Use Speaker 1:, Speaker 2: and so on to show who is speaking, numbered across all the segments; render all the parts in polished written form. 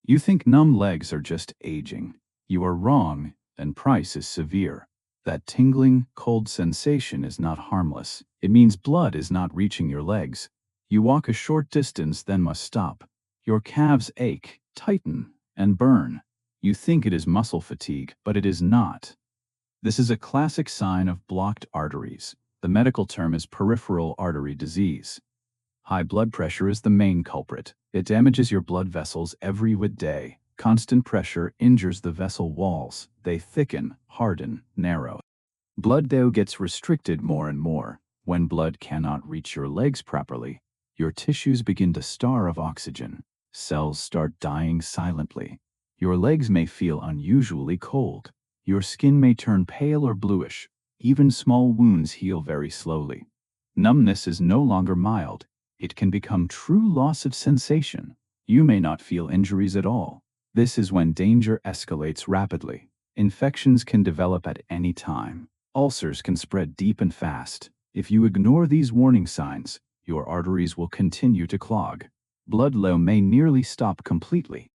Speaker 1: You think numb legs are just aging. You are wrong, and price is severe. That tingling, cold sensation is not harmless. It means blood is not reaching your legs. You walk a short distance, then must stop. Your calves ache, tighten, and burn. You think it is muscle fatigue, but it is not. This is a classic sign of blocked arteries. The medical term is peripheral artery disease. High blood pressure is the main culprit. It damages your blood vessels every day. Constant pressure injures the vessel walls. They thicken, harden, narrow. Blood flow gets restricted more and more. When blood cannot reach your legs properly, your tissues begin to starve of oxygen. Cells start dying silently. Your legs may feel unusually cold. Your skin may turn pale or bluish. Even small wounds heal very slowly. Numbness is no longer mild. It can become true loss of sensation. You may not feel injuries at all. This is when danger escalates rapidly. Infections can develop at any time. Ulcers can spread deep and fast. If you ignore these warning signs, your arteries will continue to clog. Blood flow may nearly stop completely.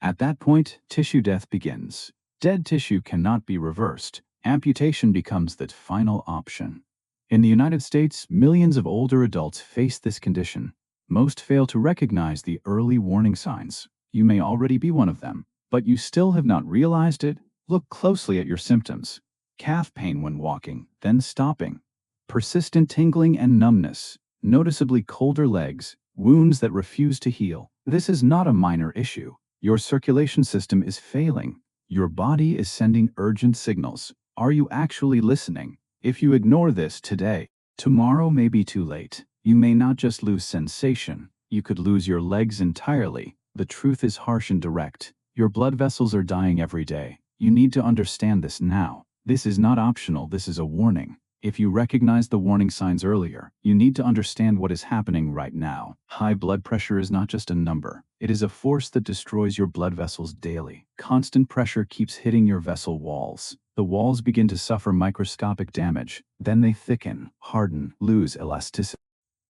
Speaker 1: At that point, tissue death begins. Dead tissue cannot be reversed. Amputation becomes the final option. In the United States, millions of older adults face this condition. Most fail to recognize the early warning signs. You may already be one of them, but you still have not realized it. Look closely at your symptoms. Calf pain when walking, then stopping. Persistent tingling and numbness. Noticeably colder legs. Wounds that refuse to heal. This is not a minor issue. Your circulation system is failing. Your body is sending urgent signals. Are you actually listening? If you ignore this today, tomorrow may be too late. You may not just lose sensation, you could lose your legs entirely. The truth is harsh and direct. Your blood vessels are dying every day. You need to understand this now. This is not optional, this is a warning. If you recognize the warning signs earlier, you need to understand what is happening right now. High blood pressure is not just a number. It is a force that destroys your blood vessels daily. Constant pressure keeps hitting your vessel walls. The walls begin to suffer microscopic damage. Then they thicken, harden, lose elasticity.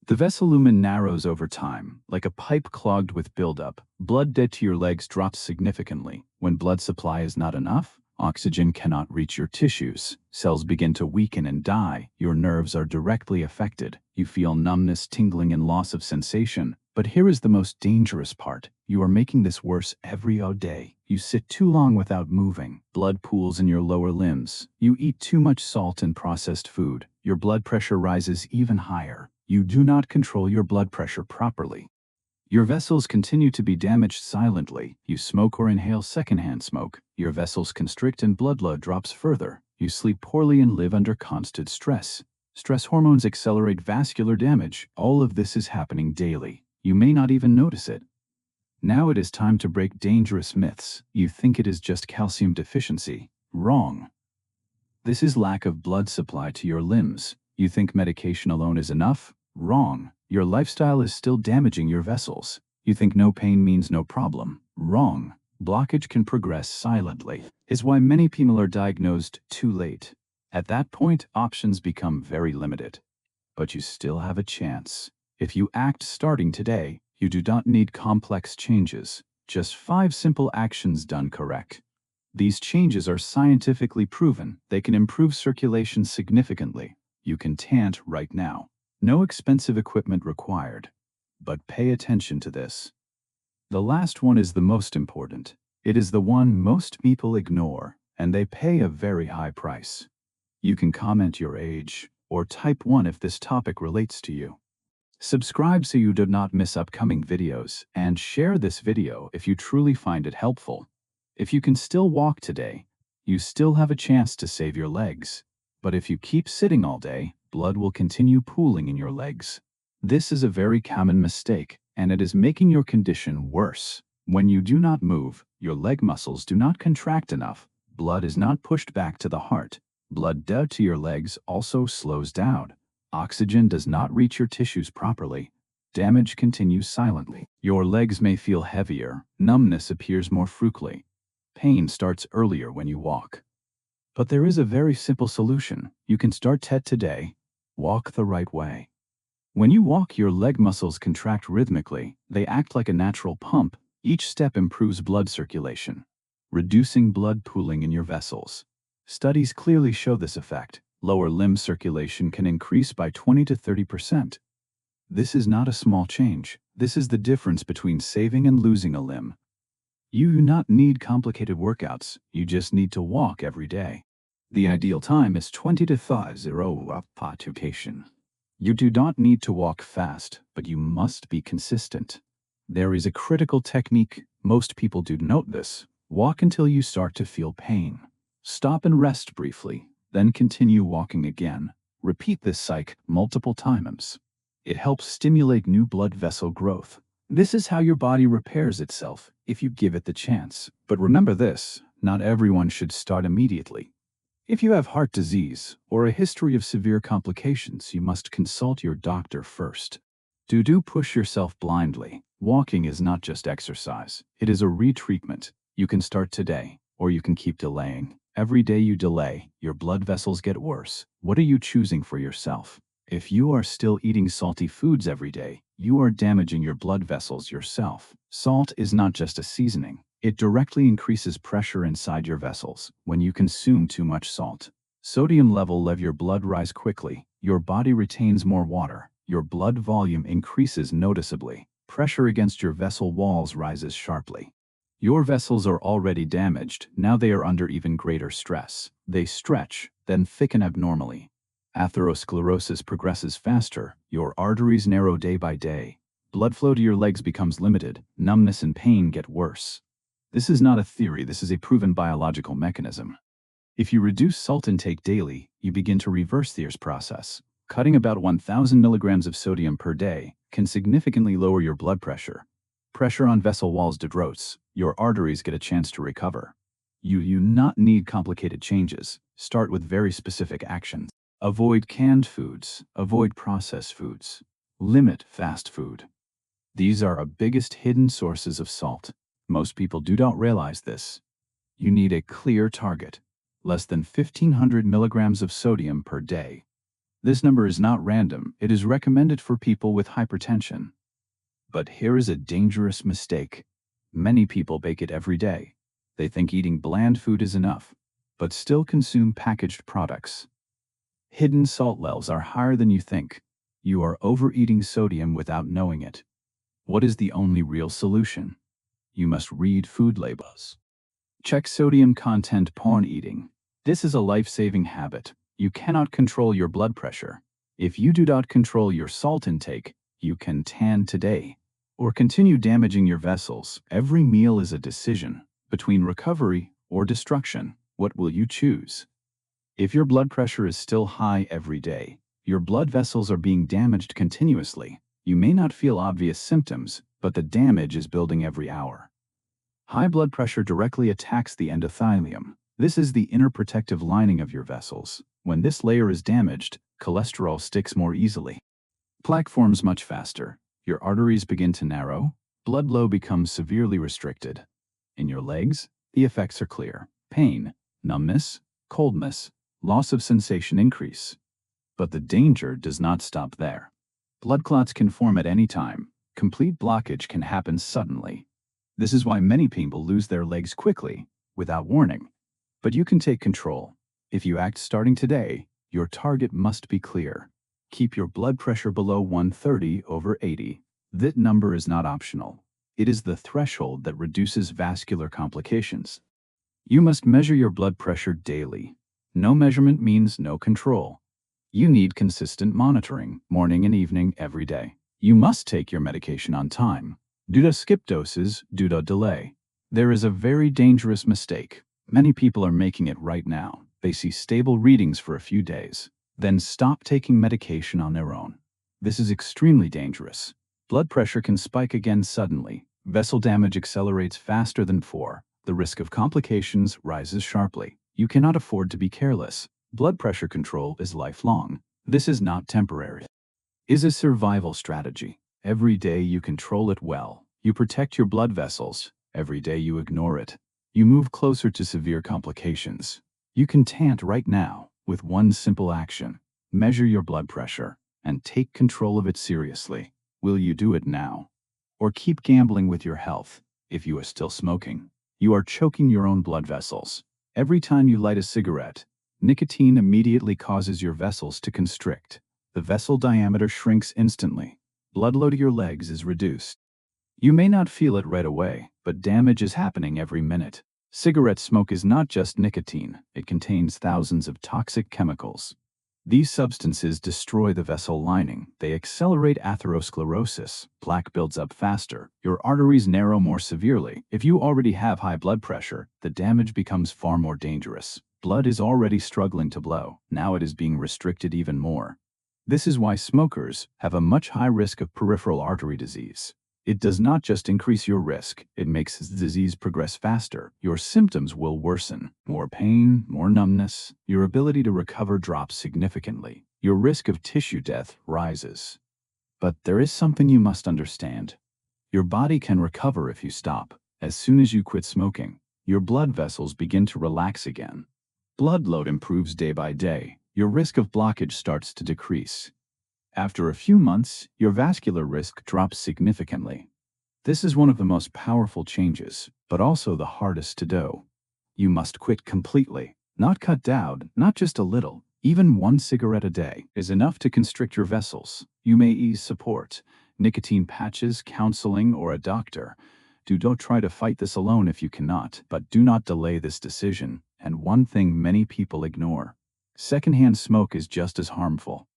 Speaker 1: The vessel lumen narrows over time, like a pipe clogged with buildup. Blood dead to your legs drops significantly. When blood supply is not enough, oxygen cannot reach your tissues. Cells begin to weaken and die. Your nerves are directly affected. You feel numbness, tingling, and loss of sensation. But here is the most dangerous part. You are making this worse every day. You sit too long without moving. Blood pools in your lower limbs. You eat too much salt and processed food. Your blood pressure rises even higher. You do not control your blood pressure properly. Your vessels continue to be damaged silently. You smoke or inhale secondhand smoke. Your vessels constrict and blood flow drops further. You sleep poorly and live under constant stress. Stress hormones accelerate vascular damage. All of this is happening daily. You may not even notice it. Now it is time to break dangerous myths. You think it is just calcium deficiency. Wrong. This is lack of blood supply to your limbs. You think medication alone is enough. Wrong. Your lifestyle is still damaging your vessels. You think no pain means no problem. Wrong. Blockage can progress silently. Is why many people are diagnosed too late. At that point, options become very limited. But you still have a chance. If you act starting today, you do not need complex changes. Just 5 simple actions done correct. These changes are scientifically proven. They can improve circulation significantly. You can tant right now. No expensive equipment required. But pay attention to this. The last one is the most important. It is the one most people ignore, and they pay a very high price. You can comment your age, or type 1 if this topic relates to you. Subscribe so you do not miss upcoming videos, and share this video if you truly find it helpful. If you can still walk today, you still have a chance to save your legs. But if you keep sitting all day, blood will continue pooling in your legs. This is a very common mistake, and it is making your condition worse. When you do not move, your leg muscles do not contract enough. Blood is not pushed back to the heart. Blood dead to your legs also slows down. Oxygen does not reach your tissues properly. Damage continues silently. Your legs may feel heavier. Numbness appears more frequently. Pain starts earlier when you walk. But there is a very simple solution. You can start today. Walk the right way. When you walk, your leg muscles contract rhythmically. They act like a natural pump. Each step improves blood circulation, reducing blood pooling in your vessels. Studies clearly show this effect. Lower limb circulation can increase by 20 to 30%. This is not a small change. This is the difference between saving and losing a limb. You do not need complicated workouts, you just need to walk every day. The ideal time is 20 to 30 repetitions. You do not need to walk fast, but you must be consistent. There is a critical technique. Most people do note this. Walk until you start to feel pain. Stop and rest briefly, then continue walking again. Repeat this cycle multiple times. It helps stimulate new blood vessel growth. This is how your body repairs itself if you give it the chance. But remember this, not everyone should start immediately. If you have heart disease or a history of severe complications, you must consult your doctor first. Do push yourself blindly. Walking is not just exercise. It is a retreatment. You can start today, or you can keep delaying. Every day you delay, your blood vessels get worse. What are you choosing for yourself? If you are still eating salty foods every day, you are damaging your blood vessels yourself. Salt is not just a seasoning. It directly increases pressure inside your vessels when you consume too much salt. Sodium level let your blood rise quickly. Your body retains more water. Your blood volume increases noticeably. Pressure against your vessel walls rises sharply. Your vessels are already damaged. Now they are under even greater stress. They stretch, then thicken abnormally. Atherosclerosis progresses faster. Your arteries narrow day by day. Blood flow to your legs becomes limited. Numbness and pain get worse. This is not a theory, this is a proven biological mechanism. If you reduce salt intake daily, you begin to reverse this process. Cutting about 1,000 milligrams of sodium per day can significantly lower your blood pressure. Pressure on vessel walls drops. Your arteries get a chance to recover. You do not need complicated changes. Start with very specific actions. Avoid canned foods. Avoid processed foods. Limit fast food. These are our biggest hidden sources of salt. Most people do not realize this. You need a clear target. Less than 1,500 milligrams of sodium per day. This number is not random. It is recommended for people with hypertension. But here is a dangerous mistake. Many people bake it every day. They think eating bland food is enough, but still consume packaged products. Hidden salt levels are higher than you think. You are overeating sodium without knowing it. What is the only real solution? You must read food labels. Check sodium content porn eating. This is a life-saving habit. You cannot control your blood pressure. If you do not control your salt intake, you can tan today or continue damaging your vessels. Every meal is a decision between recovery or destruction. What will you choose? If your blood pressure is still high every day, your blood vessels are being damaged continuously. You may not feel obvious symptoms, but the damage is building every hour. High blood pressure directly attacks the endothelium. This is the inner protective lining of your vessels. When this layer is damaged, cholesterol sticks more easily. Plaque forms much faster. Your arteries begin to narrow. Blood flow becomes severely restricted. In your legs, the effects are clear. Pain, numbness, coldness, loss of sensation increase. But the danger does not stop there. Blood clots can form at any time. Complete blockage can happen suddenly. This is why many people lose their legs quickly, without warning. But you can take control. If you act starting today, your target must be clear. Keep your blood pressure below 130/80. That number is not optional. It is the threshold that reduces vascular complications. You must measure your blood pressure daily. No measurement means no control. You need consistent monitoring, morning and evening every day. You must take your medication on time. Do not skip doses, do not delay. There is a very dangerous mistake. Many people are making it right now. They see stable readings for a few days, then stop taking medication on their own. This is extremely dangerous. Blood pressure can spike again suddenly. Vessel damage accelerates faster than before. The risk of complications rises sharply. You cannot afford to be careless. Blood pressure control is lifelong. This is not temporary. It is a survival strategy. Every day you control it well. You protect your blood vessels. Every day you ignore it. You move closer to severe complications. You can tant right now with one simple action. Measure your blood pressure and take control of it seriously. Will you do it now? Or keep gambling with your health? If you are still smoking, you are choking your own blood vessels. Every time you light a cigarette, nicotine immediately causes your vessels to constrict. The vessel diameter shrinks instantly. Blood flow to your legs is reduced. You may not feel it right away, but damage is happening every minute. Cigarette smoke is not just nicotine, it contains thousands of toxic chemicals. These substances destroy the vessel lining. They accelerate atherosclerosis. Plaque builds up faster. Your arteries narrow more severely. If you already have high blood pressure, the damage becomes far more dangerous. Blood is already struggling to flow. Now it is being restricted even more. This is why smokers have a much higher risk of peripheral artery disease. It does not just increase your risk, it makes the disease progress faster. Your symptoms will worsen. More pain, more numbness. Your ability to recover drops significantly. Your risk of tissue death rises. But there is something you must understand. Your body can recover if you stop. As soon as you quit smoking, your blood vessels begin to relax again. Blood load improves day by day. Your risk of blockage starts to decrease. After a few months, your vascular risk drops significantly. This is one of the most powerful changes, but also the hardest to do. You must quit completely, not cut down, not just a little. Even one cigarette a day is enough to constrict your vessels. You may ease support, nicotine patches, counseling, or a doctor. Don't try to fight this alone if you cannot, but do not delay this decision. And one thing many people ignore: secondhand smoke is just as harmful.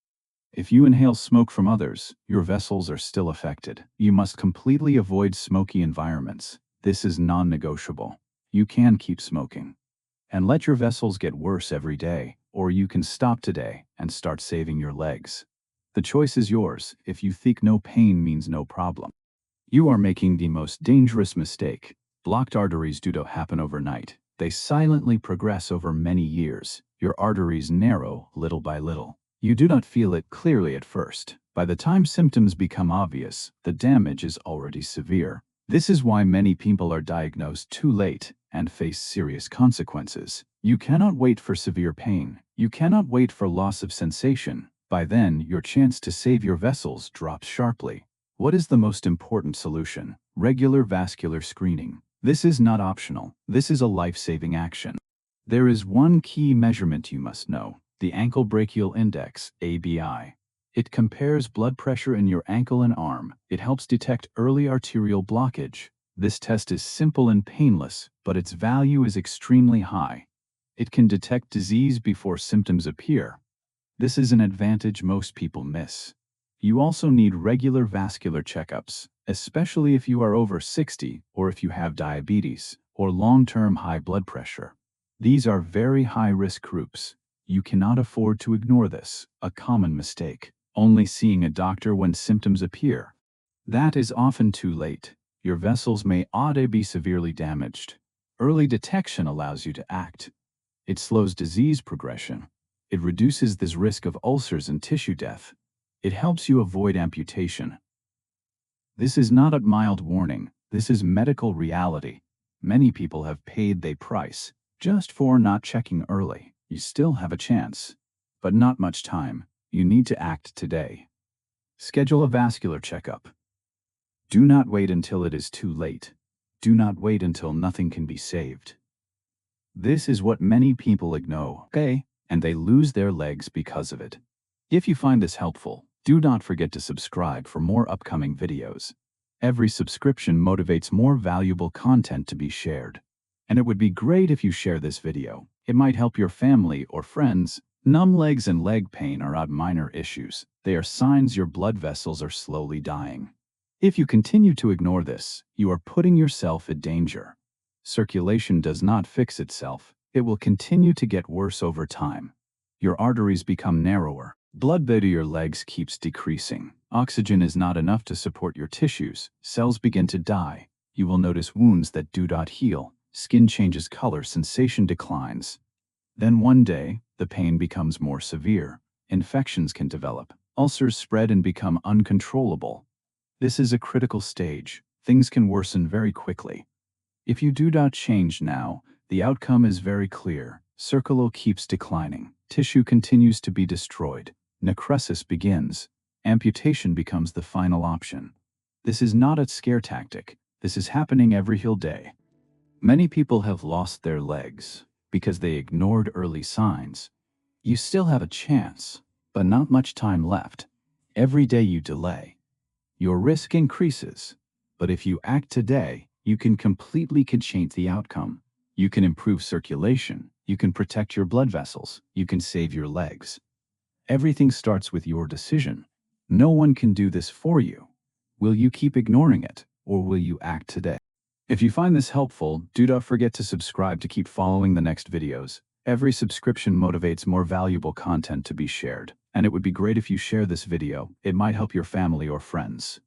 Speaker 1: If you inhale smoke from others, your vessels are still affected. You must completely avoid smoky environments. This is non-negotiable. You can keep smoking and let your vessels get worse every day, or you can stop today and start saving your legs. The choice is yours. If you think no pain means no problem, you are making the most dangerous mistake. Blocked arteries do not happen overnight. They silently progress over many years. Your arteries narrow little by little. You do not feel it clearly at first. By the time symptoms become obvious, the damage is already severe. This is why many people are diagnosed too late and face serious consequences. You cannot wait for severe pain. You cannot wait for loss of sensation. By then, your chance to save your vessels drops sharply. What is the most important solution? Regular vascular screening. This is not optional. This is a life-saving action. There is one key measurement you must know: the ankle brachial index, ABI. It compares blood pressure in your ankle and arm. It helps detect early arterial blockage. This test is simple and painless, but its value is extremely high. It can detect disease before symptoms appear. This is an advantage most people miss. You also need regular vascular checkups, especially if you are over 60 or if you have diabetes or long-term high blood pressure. These are very high-risk groups. You cannot afford to ignore this, a common mistake. Only seeing a doctor when symptoms appear. That is often too late. Your vessels may already be severely damaged. Early detection allows you to act. It slows disease progression. It reduces this risk of ulcers and tissue death. It helps you avoid amputation. This is not a mild warning. This is medical reality. Many people have paid their price just for not checking early. You still have a chance, but not much time. You need to act today. Schedule a vascular checkup. Do not wait until it is too late. Do not wait until nothing can be saved. This is what many people ignore, and they lose their legs because of it. If you find this helpful, do not forget to subscribe for more upcoming videos. Every subscription motivates more valuable content to be shared. And it would be great if you share this video. It might help your family or friends. Numb legs and leg pain are not minor issues. They are signs your blood vessels are slowly dying. If you continue to ignore this, you are putting yourself in danger. Circulation does not fix itself. It will continue to get worse over time. Your arteries become narrower. Blood flow to your legs keeps decreasing. Oxygen is not enough to support your tissues. Cells begin to die. You will notice wounds that do not heal. Skin changes color, sensation declines. Then one day, the pain becomes more severe. Infections can develop. Ulcers spread and become uncontrollable. This is a critical stage. Things can worsen very quickly. If you do not change now, the outcome is very clear. Circulation keeps declining. Tissue continues to be destroyed. Necrosis begins. Amputation becomes the final option. This is not a scare tactic. This is happening every day. Many people have lost their legs because they ignored early signs. You still have a chance, but not much time left. Every day you delay, your risk increases. But if you act today, you can completely change the outcome. You can improve circulation, you can protect your blood vessels, you can save your legs. Everything starts with your decision. No one can do this for you. Will you keep ignoring it, or will you act today? If you find this helpful, do not forget to subscribe to keep following the next videos. Every subscription motivates more valuable content to be shared, and it would be great if you share this video. It might help your family or friends.